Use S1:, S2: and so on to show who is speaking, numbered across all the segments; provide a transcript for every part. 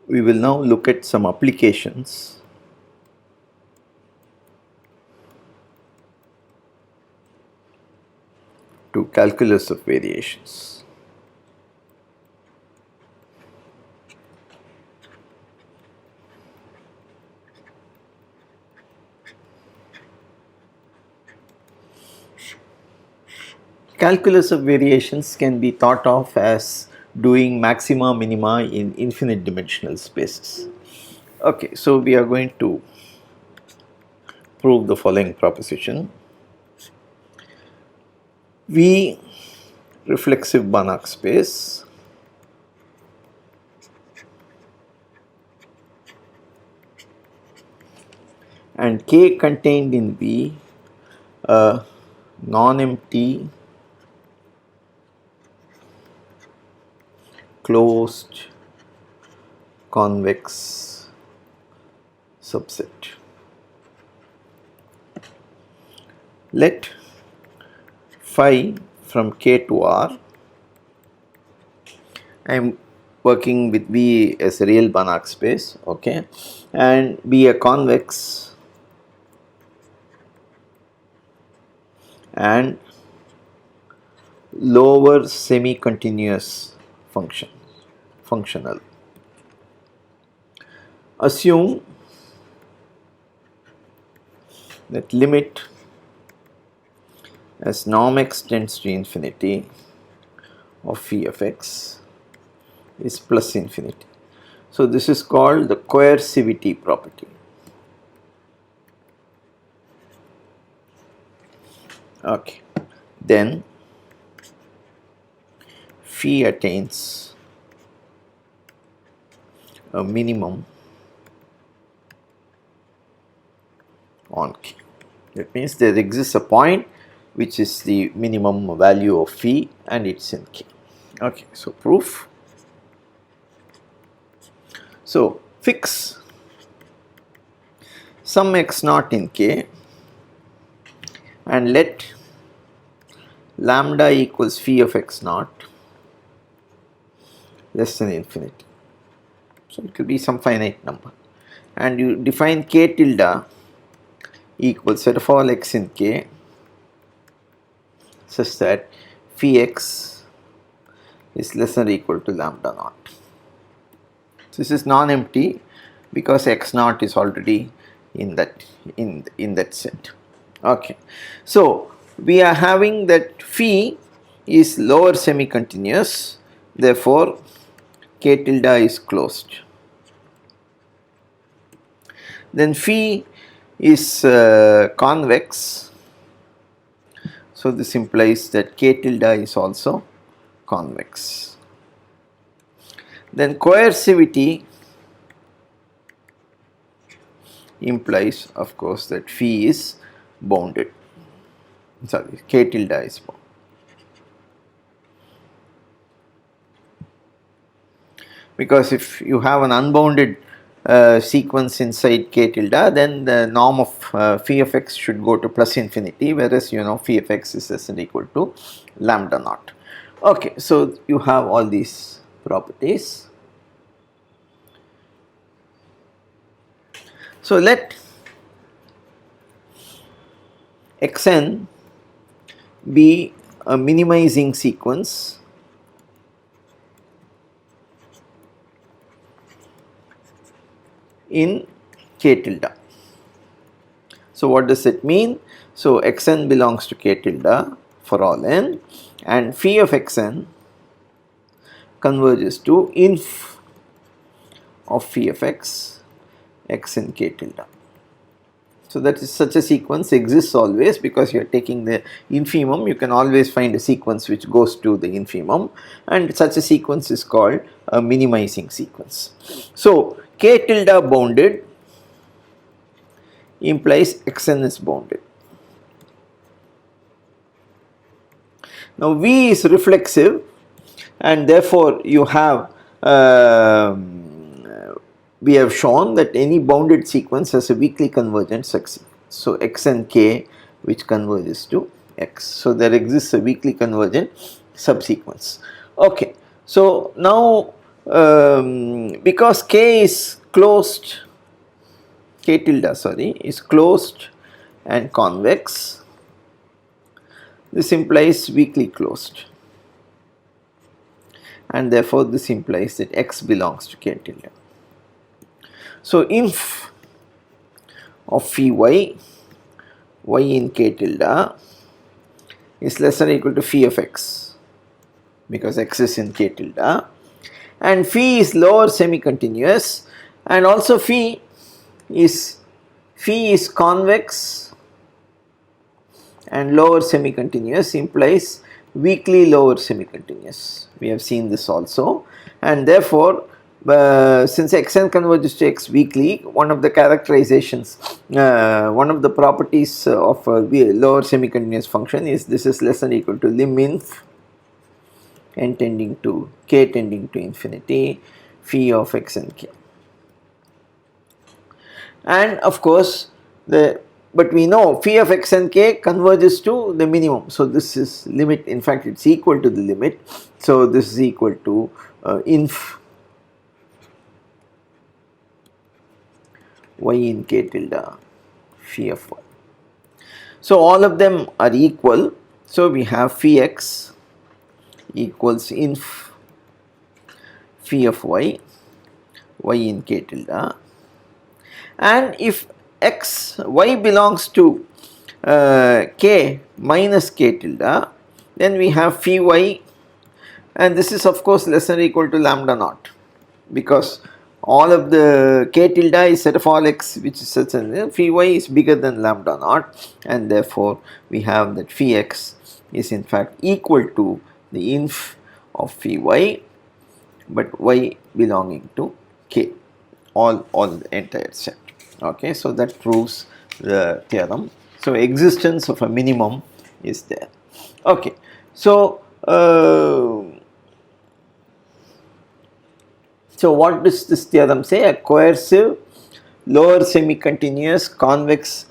S1: We will now look at some applications to calculus of variations. Calculus of variations can be thought of as doing maxima minima in infinite dimensional spaces. Okay, so we are going to prove the following proposition. V reflexive Banach space and K contained in V a non-empty closed convex subset. Let phi from K to R, I am working with V as a real Banach space, okay, and be a convex and lower semi-continuous functional. Assume that limit as norm x tends to infinity of phi of x is plus infinity. So this is called the coercivity property. Okay, then phi attains a minimum on K. That means there exists a point which is the minimum value of phi and it's in K. Okay, so proof. So fix some x naught in K and let lambda equals phi of x naught less than infinity. So it could be some finite number, and you define K tilde equals set of all x in K such that phi x is less than or equal to lambda naught. So this is non-empty because x naught is already in that set. Okay, so we are having that phi is lower semi-continuous, therefore K tilde is closed. Then phi is convex, so this implies that K tilde is also convex. Then coercivity implies, of course, that phi is bounded. Sorry, K tilde is bounded. Because if you have an unbounded sequence inside K tilde, then the norm of phi of x should go to plus infinity, whereas you know phi of x is less than or equal to lambda naught. Okay, so you have all these properties. So let xn be a minimizing sequence in K tilde. So what does it mean? So xn belongs to K tilde for all n, and phi of xn converges to inf of phi of x in K tilde. So that is, such a sequence exists always because you are taking the infimum. You can always find a sequence which goes to the infimum, and such a sequence is called a minimizing sequence. So K tilde bounded implies xn is bounded. Now V is reflexive, and therefore you have we have shown that any bounded sequence has a weakly convergent subsequence. So x and k which converges to x. So there exists a weakly convergent subsequence. Okay, so now because K is closed, K tilde sorry is closed and convex, this implies weakly closed, and therefore this implies that X belongs to K tilde. So inf of phi y, y in K tilde is less than or equal to phi of X, because X is in K tilde, and phi is lower semi-continuous, and also phi is convex and lower semi-continuous implies weakly lower semi-continuous. We have seen this also, and therefore since Xn converges to X weakly, one of the characterizations, one of the properties of a lower semi-continuous function is this is less than or equal to lim inf n tending to k tending to infinity phi of X and K. And of course but we know phi of X and K converges to the minimum, so this is limit, in fact it is equal to the limit, so this is equal to inf y in K tilde phi of y. So all of them are equal, so we have phi x equals inf phi of y, y in K tilde, and if y belongs to K minus K tilde, then we have phi y, and this is of course less than or equal to lambda naught, because all of the K tilde is set of all x which is such that phi y is bigger than lambda naught, and therefore we have that phi x is in fact equal to the inf of phi y, but y belonging to K, all the entire set. Okay, so that proves the theorem. So existence of a minimum is there. Okay, so so what does this theorem say? A coercive lower semi-continuous convex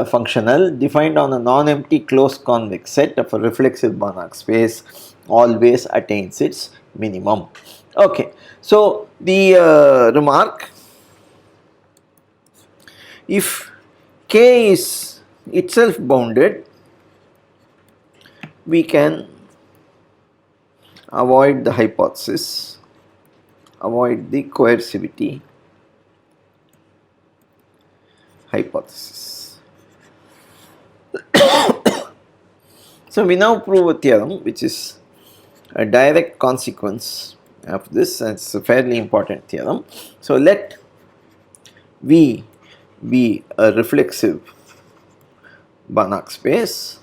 S1: functional defined on a non-empty closed convex set of a reflexive Banach space always attains its minimum. Okay, so the remark, if K is itself bounded, we can avoid the hypothesis, avoid the coercivity hypothesis. So we now prove a theorem which is a direct consequence of this, and it's a fairly important theorem. So let V be a reflexive Banach space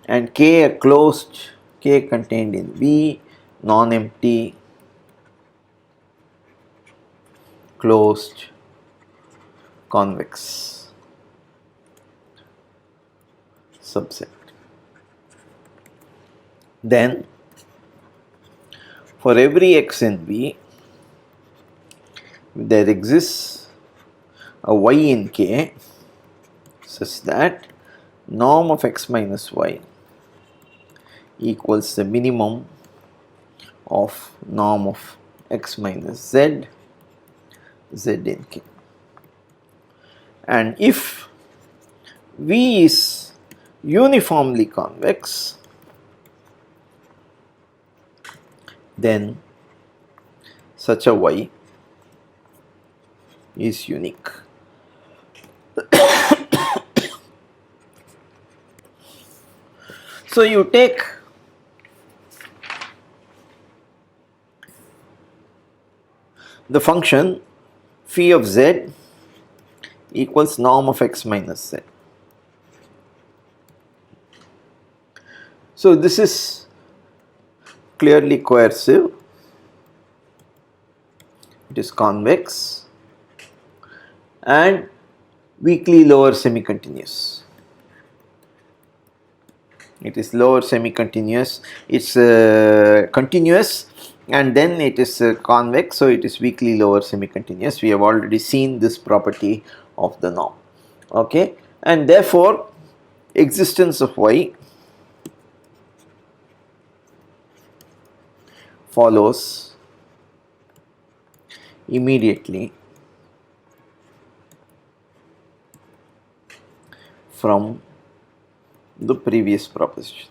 S1: and K a closed, K contained in V, non-empty closed convex subset. Then for every x in V, there exists a y in K such that norm of x minus y equals the minimum of norm of x minus z, z in K. And if V is uniformly convex, then such a y is unique. So you take the function phi of z equals norm of x minus z. So this is clearly coercive, it is convex and weakly lower semi-continuous. It is lower semi-continuous, it is continuous and then it is convex, so it is weakly lower semi-continuous. We have already seen this property of the norm. Okay, and therefore existence of y follows immediately from the previous proposition.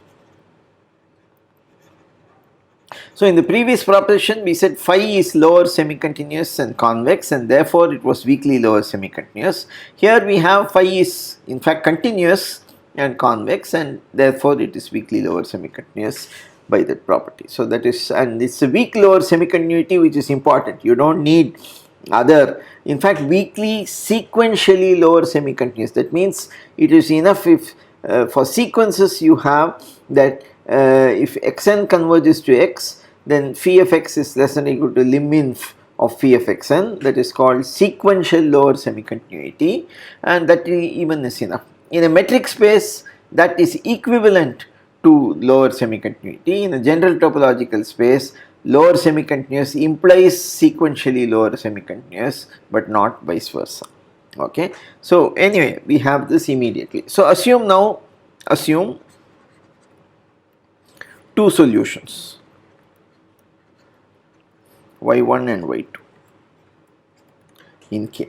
S1: So in the previous proposition we said phi is lower semi-continuous and convex, and therefore it was weakly lower semi-continuous. Here we have phi is in fact continuous and convex, and therefore it is weakly lower semi-continuous by that property. So that is, and it's a weak lower semi-continuity which is important. You don't need other, in fact weakly sequentially lower semi-continuous. That means it is enough if for sequences you have that if xn converges to x, then phi of x is less than or equal to lim inf of phi of xn. That is called sequential lower semi-continuity, and that even is enough. In a metric space, that is equivalent to lower semi-continuity. In a general topological space, lower semi-continuous implies sequentially lower semi-continuous, but not vice versa. Okay. So anyway, we have this immediately. So assume two solutions, y1 and y2 in K.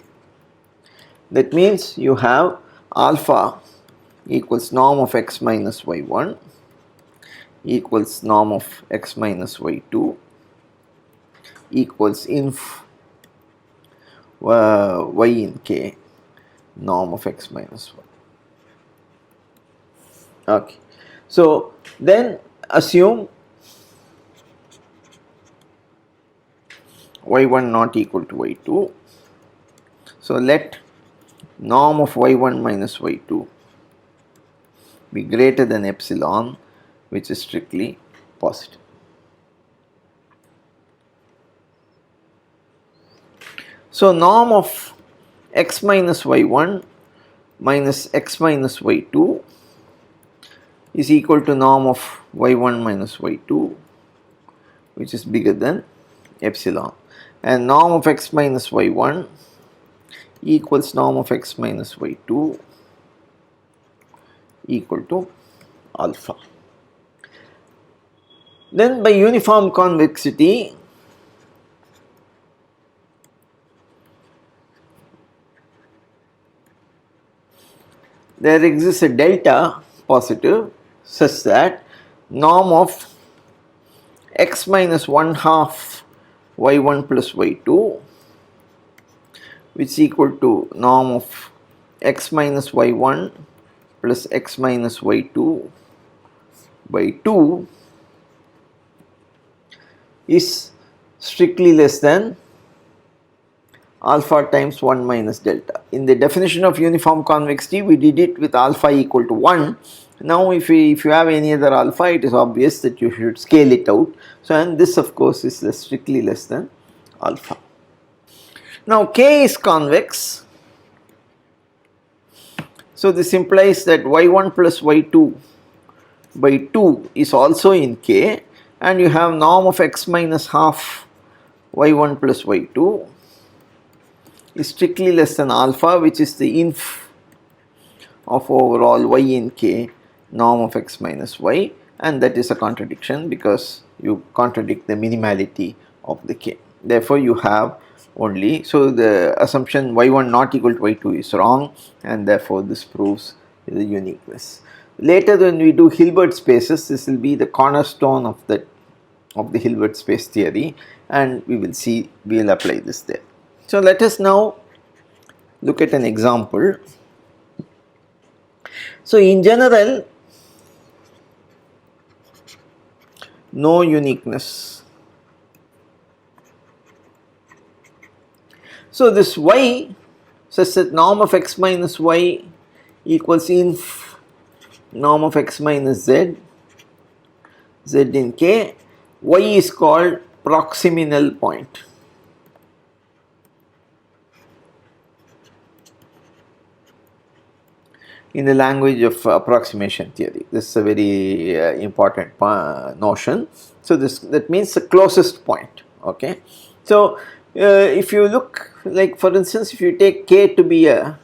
S1: That means you have alpha equals norm of x minus y1 equals norm of x minus y2 equals inf y in K norm of x minus y. Okay. So then assume y1 not equal to y2. So let norm of y1 minus y2 be greater than epsilon, which is strictly positive. So norm of x minus y1 minus x minus y2 is equal to norm of y1 minus y2, which is bigger than epsilon, and norm of x minus y1 equals norm of x minus y2 equal to alpha. Then by uniform convexity, there exists a delta positive such that norm of x minus 1/2 y1 plus y2, which is equal to norm of x minus y1 plus x minus y2 by 2 is strictly less than alpha times 1 minus delta. In the definition of uniform convexity, we did it with alpha equal to 1. Now if you have any other alpha, it is obvious that you should scale it out. So and this of course is strictly less than alpha. Now K is convex. So this implies that y1 plus y2 by 2 is also in K, and you have norm of x minus half y1 plus y2 is strictly less than alpha, which is the inf of overall y in K norm of x minus y, and that is a contradiction because you contradict the minimality of the K. Therefore you have only, so the assumption y1 not equal to y2 is wrong, and therefore this proves the uniqueness. Later when we do Hilbert spaces, this will be the cornerstone of the Hilbert space theory, and we will see, we will apply this there. So let us now look at an example. So in general, no uniqueness. So this y such that norm of x minus y equals inf norm of x minus z, z in K, y is called proximinal point. In the language of approximation theory, this is a very important notion. So that means the closest point. Okay. So if you look, like for instance, if you take K to be a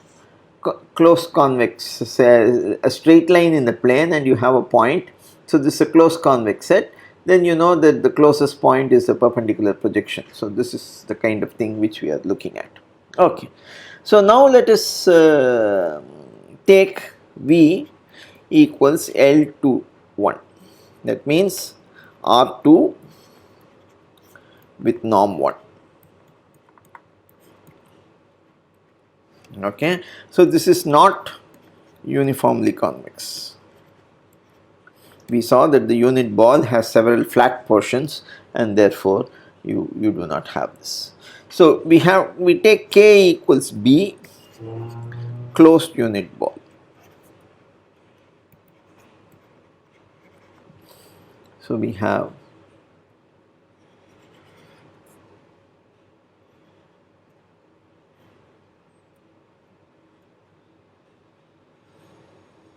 S1: closed convex, say a straight line in the plane, and you have a point, so this is a closed convex set, then you know that the closest point is a perpendicular projection. So this is the kind of thing which we are looking at. Okay. So now let us take V equals L to 1. That means R2 with norm 1. Okay. So this is not uniformly convex. We saw that the unit ball has several flat portions, and therefore you do not have this. So we take K equals B, closed unit ball. So we have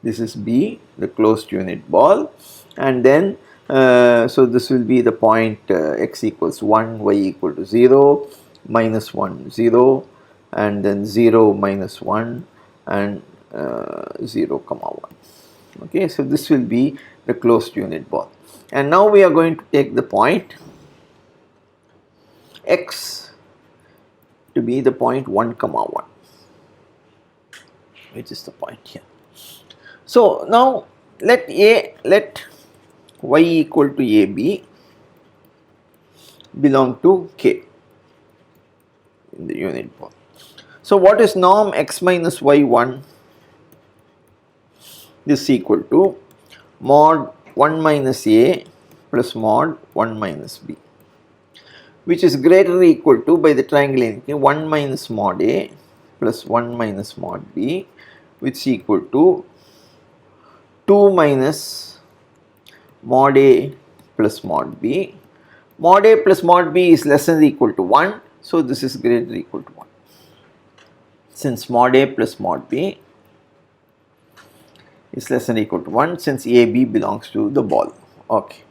S1: this is B, the closed unit ball, and then so this will be the point x equals 1, y equal to 0, minus 1, 0, and then 0, minus 1, and 0, comma 1. Okay, so this will be the closed unit ball. And now we are going to take the point x to be the point 1, comma 1, which is the point here. So now let y equal to AB belong to K in the unit ball. So what is norm x minus y1 is equal to mod 1 minus A plus mod 1 minus B, which is greater or equal to, by the triangle inequality, 1 minus mod A plus 1 minus mod B, which is equal to 2 minus mod A plus mod B. Mod A plus mod B is less than or equal to 1, so this is greater or equal to 1. Since mod A plus mod B is less than or equal to 1, since AB belongs to the ball. Okay.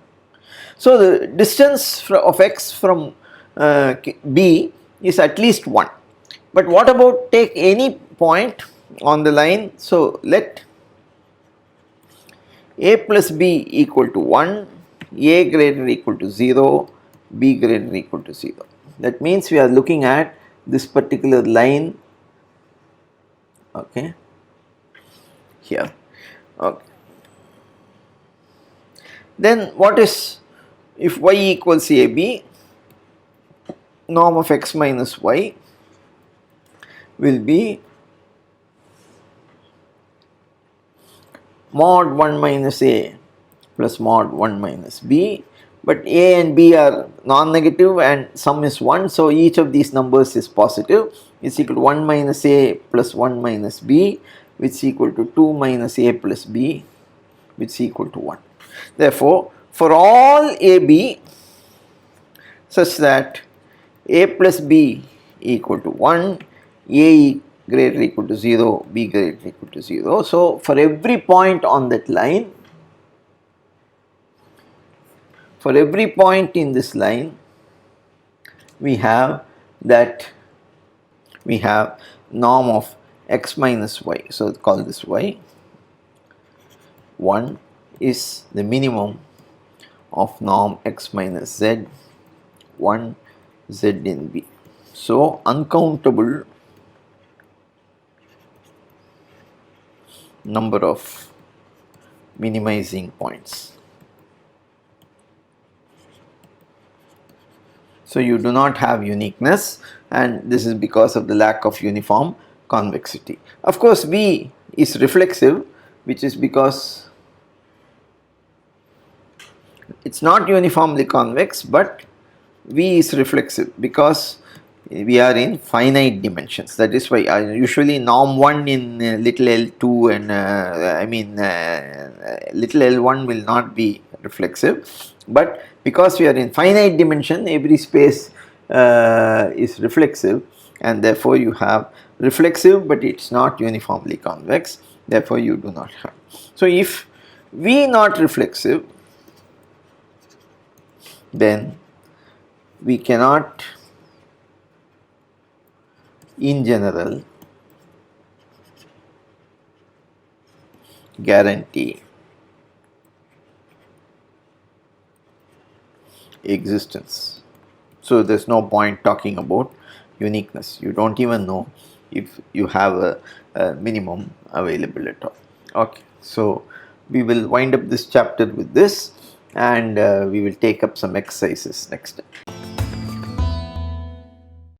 S1: So the distance of x from B is at least 1. But what about take any point on the line? So let A plus B equal to 1, A greater or equal to 0, B greater or equal to 0. That means we are looking at this particular line, okay, here. Okay. Then what is, if y equals AB, norm of x minus y will be mod 1 minus A plus mod 1 minus B, but A and B are non-negative and sum is 1, so each of these numbers is positive. It's equal to 1 minus A plus 1 minus B, which is equal to 2 minus A plus B, which is equal to 1. Therefore, for all AB such that A plus B equal to 1, A greater or equal to 0, B greater or equal to 0. So for every point on that line, for every point in this line, we have norm of x minus y. So call this y. 1 is the minimum of norm x minus z, 1 z in B. So uncountable number of minimizing points. So you do not have uniqueness, and this is because of the lack of uniform convexity. Of course, V is reflexive, which is because it's not uniformly convex, but V is reflexive because we are in finite dimensions. That is why usually norm 1 in little l2 and little l1 will not be reflexive, but because we are in finite dimension, every space is reflexive, and therefore you have reflexive but it's not uniformly convex, therefore you do not have. So if V not reflexive, then we cannot in general guarantee existence. So there's no point talking about uniqueness. You don't even know if you have a minimum available at all. Okay, so we will wind up this chapter with this, and we will take up some exercises next time.